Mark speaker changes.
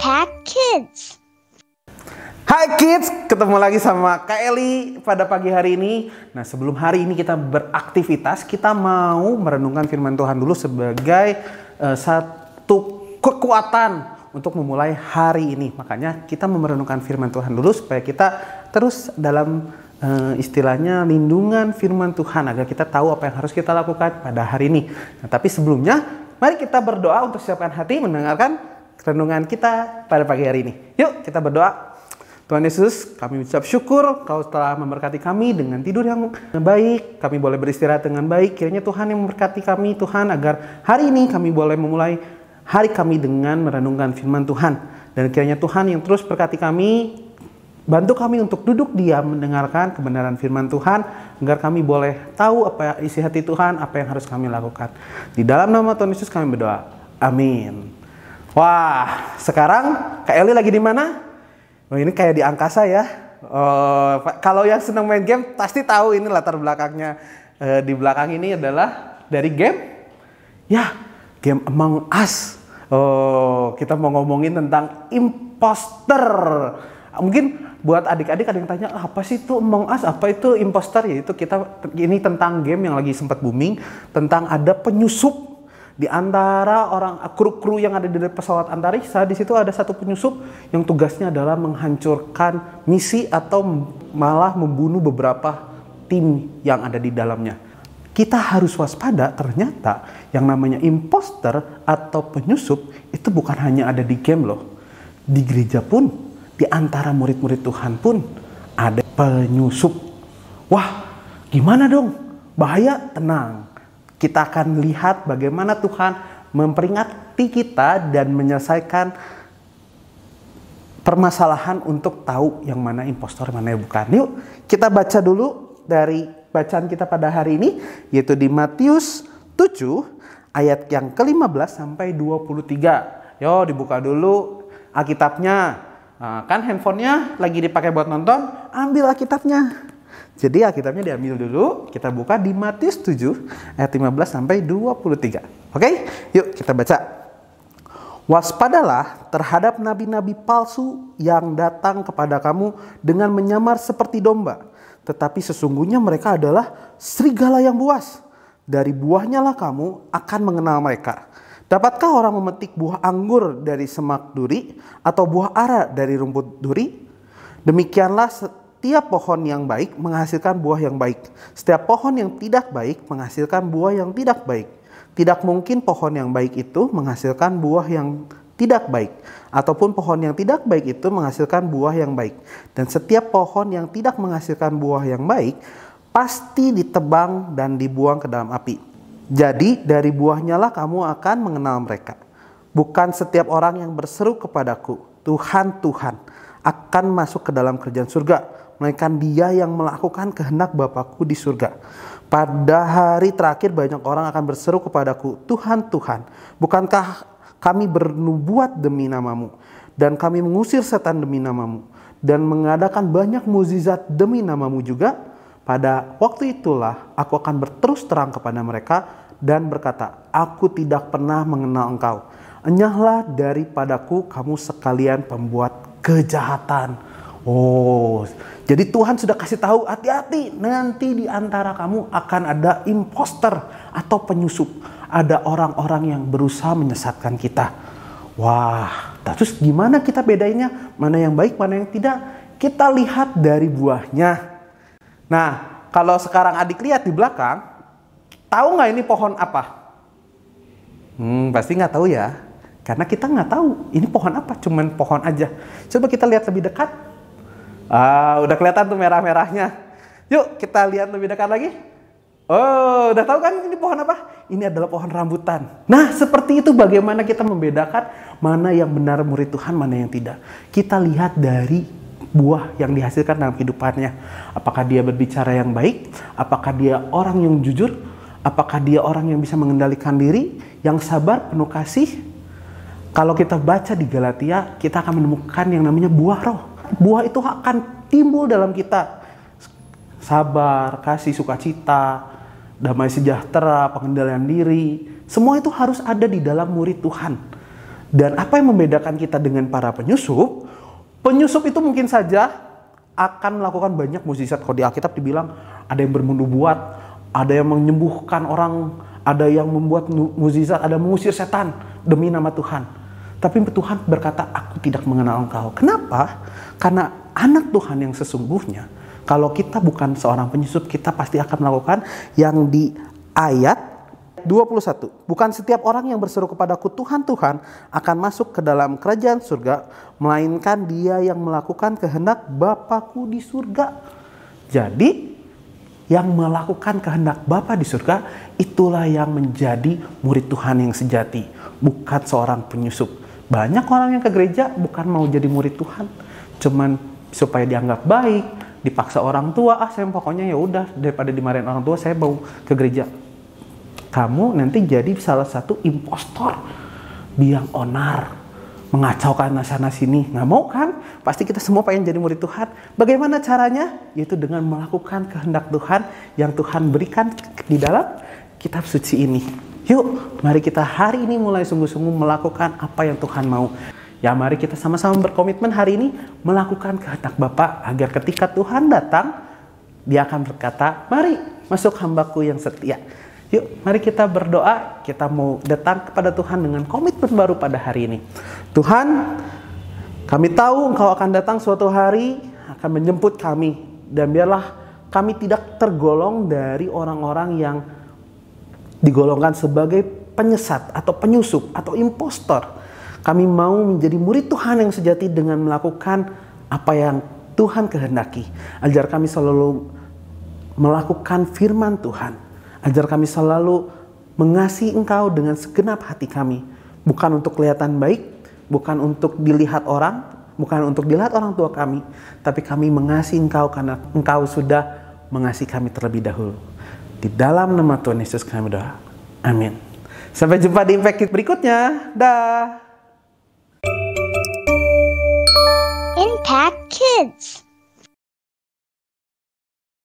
Speaker 1: Impact Kids.
Speaker 2: Hai kids, ketemu lagi sama Kak Eli pada pagi hari ini. Nah, sebelum hari ini kita beraktivitas, kita mau merenungkan firman Tuhan dulu sebagai satu kekuatan untuk memulai hari ini. Makanya kita merenungkan firman Tuhan dulu supaya kita terus dalam istilahnya lindungan firman Tuhan agar kita tahu apa yang harus kita lakukan pada hari ini. Nah, tapi sebelumnya mari kita berdoa untuk siapkan hati mendengarkan renungan kita pada pagi hari ini. Yuk kita berdoa. Tuhan Yesus, kami ucap syukur Kau telah memberkati kami dengan tidur yang baik. Kami boleh beristirahat dengan baik. Kiranya Tuhan yang memberkati kami, Tuhan, agar hari ini kami boleh memulai hari kami dengan merenungkan firman Tuhan. Dan kiranya Tuhan yang terus berkati kami, bantu kami untuk duduk diam mendengarkan kebenaran firman Tuhan, agar kami boleh tahu apa isi hati Tuhan, apa yang harus kami lakukan. Di dalam nama Tuhan Yesus kami berdoa. Amin. Wah, sekarang Kak Eli lagi di mana? Oh, ini kayak di angkasa ya. Kalau yang senang main game pasti tahu ini latar belakangnya. Di belakang ini adalah dari game. Ya, game Among Us. Kita mau ngomongin tentang imposter. Mungkin buat adik-adik ada yang tanya, apa sih itu Among Us? Apa itu imposter? Yaitu ini tentang game yang lagi sempat booming. Tentang ada penyusup. Di antara orang kru yang ada di pesawat antariksa, di situ ada satu penyusup yang tugasnya adalah menghancurkan misi atau malah membunuh beberapa tim yang ada di dalamnya. Kita harus waspada, ternyata yang namanya imposter atau penyusup itu bukan hanya ada di game loh. Di gereja pun, di antara murid-murid Tuhan pun ada penyusup. Wah, gimana dong? Bahaya? Tenang. Kita akan lihat bagaimana Tuhan memperingati kita dan menyelesaikan permasalahan untuk tahu yang mana impostor, mana yang bukan. Yuk kita baca dulu dari bacaan kita pada hari ini, yaitu di Matius 7 ayat yang ke-15 sampai 23. Yo, dibuka dulu Alkitabnya. Nah, kan handphonenya lagi dipakai buat nonton, ambil Alkitabnya. Jadi Alkitabnya diambil dulu, kita buka di Matius 7 ayat 15 sampai 23. Oke? Yuk kita baca. Waspadalah terhadap nabi-nabi palsu yang datang kepada kamu dengan menyamar seperti domba, tetapi sesungguhnya mereka adalah serigala yang buas. Dari buahnya lah kamu akan mengenal mereka. Dapatkah orang memetik buah anggur dari semak duri atau buah ara dari rumput duri? Demikianlah setiap pohon yang baik menghasilkan buah yang baik. Setiap pohon yang tidak baik menghasilkan buah yang tidak baik. Tidak mungkin pohon yang baik itu menghasilkan buah yang tidak baik. Ataupun pohon yang tidak baik itu menghasilkan buah yang baik. Dan setiap pohon yang tidak menghasilkan buah yang baik pasti ditebang dan dibuang ke dalam api. Jadi dari buahnya lah kamu akan mengenal mereka. Bukan setiap orang yang berseru kepadaku, Tuhan, Tuhan, akan masuk ke dalam kerajaan surga, melainkan dia yang melakukan kehendak Bapakku di surga. Pada hari terakhir banyak orang akan berseru kepadaku, Tuhan, Tuhan, bukankah kami bernubuat demi namamu, dan kami mengusir setan demi namamu, dan mengadakan banyak mukjizat demi namamu juga? Pada waktu itulah aku akan berterus terang kepada mereka dan berkata, aku tidak pernah mengenal engkau. Enyahlah daripadaku kamu sekalian pembuat kejahatan. Oh, jadi Tuhan sudah kasih tahu, hati-hati, nanti di antara kamu akan ada imposter atau penyusup. Ada orang-orang yang berusaha menyesatkan kita. Wah, terus gimana kita bedainnya? Mana yang baik, mana yang tidak? Kita lihat dari buahnya. Nah, kalau sekarang adik lihat di belakang, tahu nggak ini pohon apa? Pasti nggak tahu ya. Karena kita nggak tahu ini pohon apa, cuman pohon aja. Coba kita lihat lebih dekat. Udah kelihatan tuh merah-merahnya. Yuk kita lihat lebih dekat lagi. Oh, udah tahu kan ini pohon apa? Ini adalah pohon rambutan. Nah, seperti itu bagaimana kita membedakan mana yang benar murid Tuhan, mana yang tidak. Kita lihat dari buah yang dihasilkan dalam kehidupannya. Apakah dia berbicara yang baik? Apakah dia orang yang jujur? Apakah dia orang yang bisa mengendalikan diri? Yang sabar, penuh kasih? Kalau kita baca di Galatia, kita akan menemukan yang namanya buah roh. Buah itu akan timbul dalam kita. Sabar, kasih, sukacita, damai sejahtera, pengendalian diri. Semua itu harus ada di dalam murid Tuhan. Dan apa yang membedakan kita dengan para penyusup? Penyusup itu mungkin saja akan melakukan banyak mukjizat. Kalau di Alkitab dibilang ada yang bernubuat, ada yang menyembuhkan orang, ada yang membuat mukjizat, ada mengusir setan demi nama Tuhan. Tapi Tuhan berkata, aku tidak mengenal engkau. Kenapa? Karena anak Tuhan yang sesungguhnya, kalau kita bukan seorang penyusup, kita pasti akan melakukan yang di ayat 21. Bukan setiap orang yang berseru kepadaku Tuhan, Tuhan akan masuk ke dalam kerajaan surga, melainkan dia yang melakukan kehendak Bapa-Ku di surga. Jadi, yang melakukan kehendak Bapa di surga, itulah yang menjadi murid Tuhan yang sejati, bukan seorang penyusup. Banyak orang yang ke gereja bukan mau jadi murid Tuhan, cuman supaya dianggap baik, dipaksa orang tua, saya pokoknya ya udah, daripada dimarahin orang tua saya mau ke gereja. Kamu nanti jadi salah satu impostor, biang onar, mengacaukan sana sini. Nggak mau kan? Pasti kita semua pengen jadi murid Tuhan. Bagaimana caranya? Yaitu dengan melakukan kehendak Tuhan yang Tuhan berikan di dalam kitab suci ini. Yuk, mari kita hari ini mulai sungguh-sungguh melakukan apa yang Tuhan mau. Ya, mari kita sama-sama berkomitmen hari ini melakukan kehendak Bapa, agar ketika Tuhan datang, Dia akan berkata, mari masuk hambaku yang setia. Yuk, mari kita berdoa, kita mau datang kepada Tuhan dengan komitmen baru pada hari ini. Tuhan, kami tahu Engkau akan datang suatu hari, akan menjemput kami. Dan biarlah kami tidak tergolong dari orang-orang yang digolongkan sebagai penyesat atau penyusup atau impostor. Kami mau menjadi murid Tuhan yang sejati dengan melakukan apa yang Tuhan kehendaki. Ajar kami selalu melakukan firman Tuhan. Ajar kami selalu mengasihi Engkau dengan segenap hati kami. Bukan untuk kelihatan baik, bukan untuk dilihat orang, bukan untuk dilihat orang tua kami. Tapi kami mengasihi Engkau karena Engkau sudah mengasihi kami terlebih dahulu. Di dalam nama Tuhan Yesus kami berdoa. Amin. Sampai jumpa di Impact Kids berikutnya. Dah.
Speaker 1: Impact Kids.